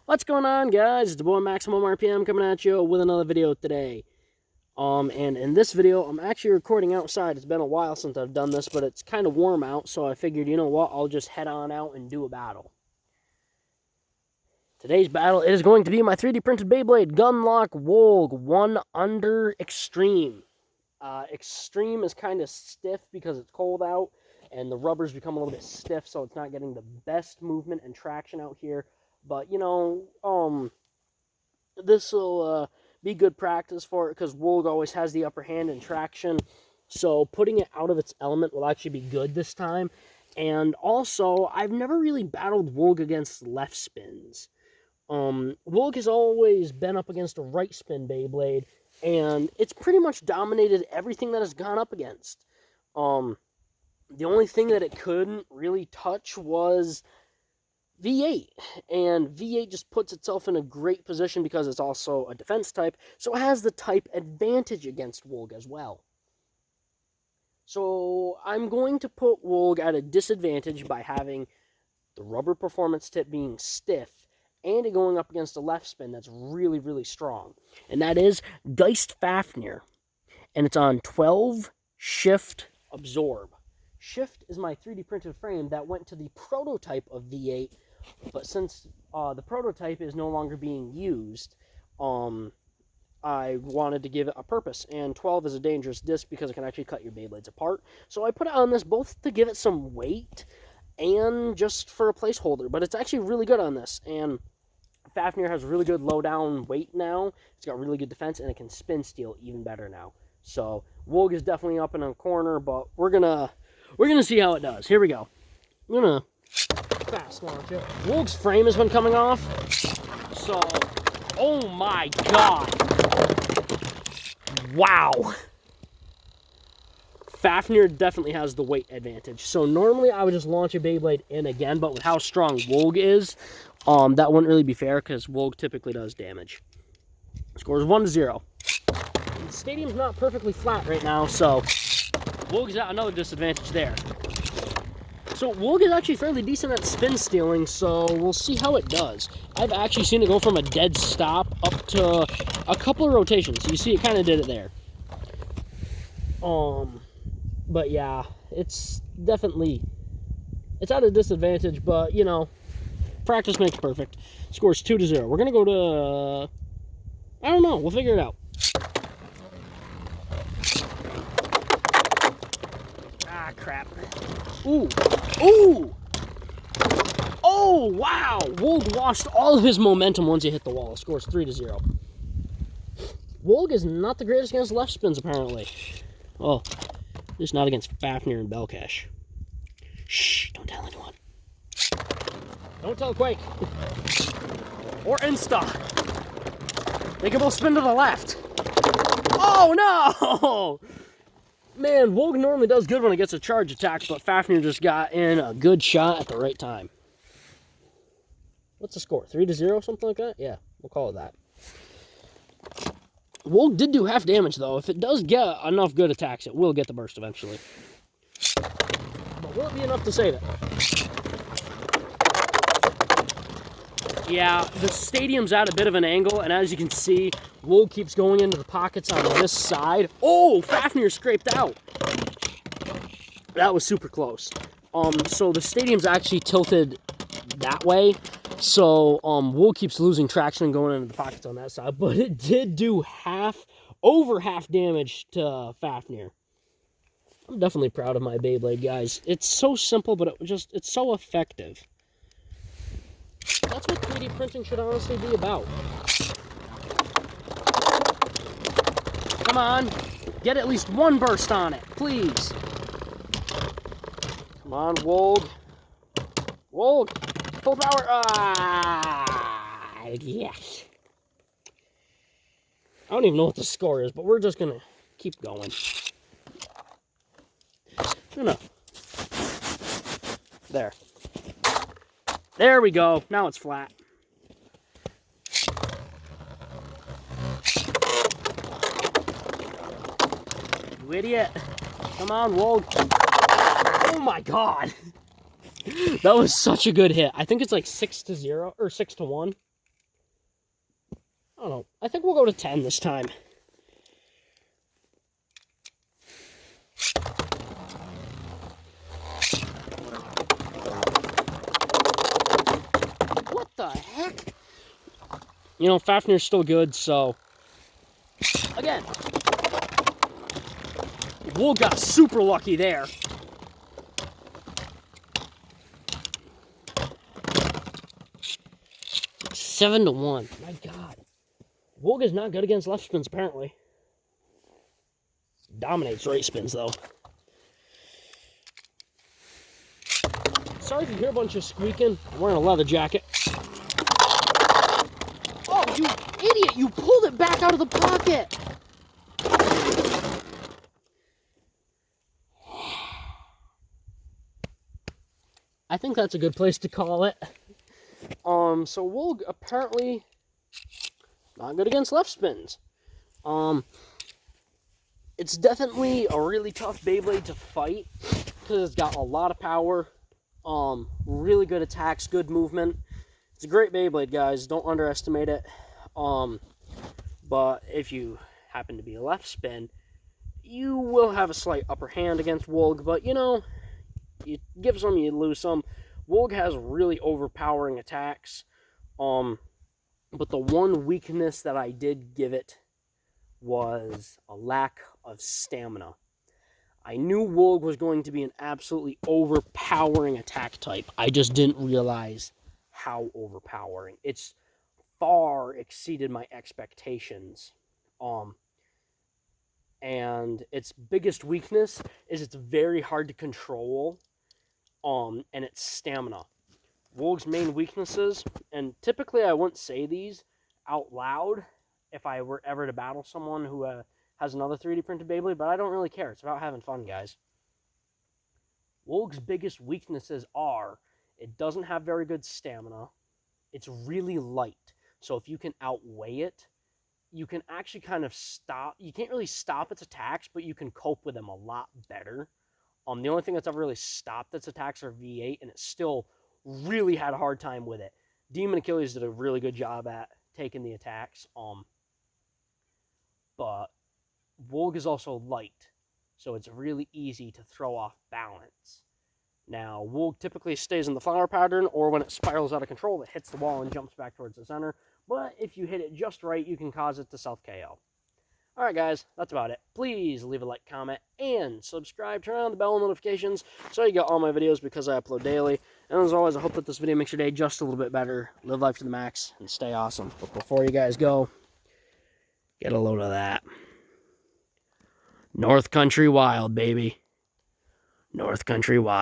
What's going on, guys? It's the boy Maximum RPM coming at you with another video today. And in this video, I'm actually recording outside. It's been a while since I've done this, but it's kind of warm out, so I figured, you know what, I'll just head on out and do a battle. Today's battle is going to be my 3D printed Beyblade Gunlock wolg 1 under Extreme. Extreme is kind of stiff because it's cold out, and the rubber's become a little bit stiff, so it's not getting the best movement and traction out here. But, you know, this will be good practice for it because wolg always has the upper hand in traction. So putting it out of its element will actually be good this time. And also, I've never really battled wolg against left spins. Wolg has always been up against a right spin Beyblade, and it's pretty much dominated everything that it's gone up against. The only thing that it couldn't really touch was V8, and V8 just puts itself in a great position because it's also a defense type, so it has the type advantage against wolg as well. So I'm going to put wolg at a disadvantage by having the rubber performance tip being stiff and it going up against a left spin that's really, really strong. And that is Diced Fafnir, and it's on 12 Shift Absorb. Shift is my 3D printed frame that went to the prototype of V8, but since the prototype is no longer being used, I wanted to give it a purpose, and 12 is a dangerous disc because it can actually cut your Beyblades apart. So I put it on this both to give it some weight and just for a placeholder, but it's actually really good on this, and Fafnir has really good low-down weight now. It's got really good defense, and it can spin steel even better now. So wolg is definitely up in a corner, but we're gonna see how it does. Here we go. I'm gonna fast launch it. Wolg's frame has been coming off, so oh my god, wow. Fafnir definitely has the weight advantage. So normally I would just launch a Beyblade in again, but with how strong wolg is, that wouldn't really be fair because wolg typically does damage. Score is 1-0. The stadium's not perfectly flat right now, so wolg's at another disadvantage there. So wolg is actually fairly decent at spin stealing, so we'll see how it does. I've actually seen it go from a dead stop up to a couple of rotations. You see it kind of did it there. But yeah, it's definitely, it's at a disadvantage, but you know, practice makes perfect. Scores 2-0. We're gonna go to, I don't know, we'll figure it out. Ah, crap. Ooh, ooh! Oh, wow! Wolg lost all of his momentum once he hit the wall. Scores 3-0. Wolg is not the greatest against left spins, apparently. Oh, just not against Fafnir and Belcash. Shh, don't tell anyone. Don't tell Quake. Or Insta. They can both spin to the left. Oh, no! Man, wolg normally does good when it gets a charge attack, but Fafnir just got in a good shot at the right time. What's the score? 3-0, something like that? Yeah, we'll call it that. Wolg did do half damage, though. If it does get enough good attacks, it will get the burst eventually. But will it be enough to save it? Yeah, the stadium's at a bit of an angle, and as you can see, wolg keeps going into the pockets on this side. Oh, Fafnir scraped out. That was super close. So the stadium's actually tilted that way, so wolg keeps losing traction and going into the pockets on that side, but it did do over half damage to Fafnir. I'm definitely proud of my Beyblade, guys. It's so simple, but it's so effective. That's what 3D printing should honestly be about. Come on, get at least one burst on it, please. Come on, wolg. Wolg, full power. Ah, yes. I don't even know what the score is, but we're just gonna keep going. No. There. There we go. Now it's flat. You idiot. Come on, wolg. Oh my god. That was such a good hit. I think it's like 6-0 or 6-1. I don't know. I think we'll go to 10 this time. What the heck? You know, Fafnir's still good, so... Again. Wolg got super lucky there. Seven to 1. My God. Wolg is not good against left spins, apparently. Dominates right spins, though. Sorry if you hear a bunch of squeaking. I'm wearing a leather jacket. Oh, you idiot! You pulled it back out of the pocket! I think that's a good place to call it. So Wolg apparently not good against left spins. It's definitely a really tough Beyblade to fight because it's got a lot of power, really good attacks, good movement. It's a great Beyblade, guys. Don't underestimate it. But if you happen to be a left spin, you will have a slight upper hand against Wolg. But you know, you give some, you lose some. Wolg has really overpowering attacks. But the one weakness that I did give it was a lack of stamina. I knew Wolg was going to be an absolutely overpowering attack type. I just didn't realize how overpowering. It's far exceeded my expectations. And its biggest weakness is it's very hard to control, and its stamina. Wolg's main weaknesses, and typically I wouldn't say these out loud if I were ever to battle someone who has another 3D printed Beyblade, but I don't really care. It's about having fun, guys. Wolg's biggest weaknesses are it doesn't have very good stamina. It's really light. So if you can outweigh it, you can actually kind of stop. You can't really stop its attacks, but you can cope with them a lot better. The only thing that's ever really stopped its attacks are V8, and it still really had a hard time with it. Demon Achilles did a really good job at taking the attacks. But Wolg is also light, so it's really easy to throw off balance. Now, Wolg typically stays in the flower pattern, or when it spirals out of control, it hits the wall and jumps back towards the center. But if you hit it just right, you can cause it to self-KO. Alright guys, that's about it. Please leave a like, comment, and subscribe. Turn on the bell notifications so you get all my videos because I upload daily. And as always, I hope that this video makes your day just a little bit better. Live life to the max and stay awesome. But before you guys go, get a load of that. North Country Wild, baby. North Country Wild.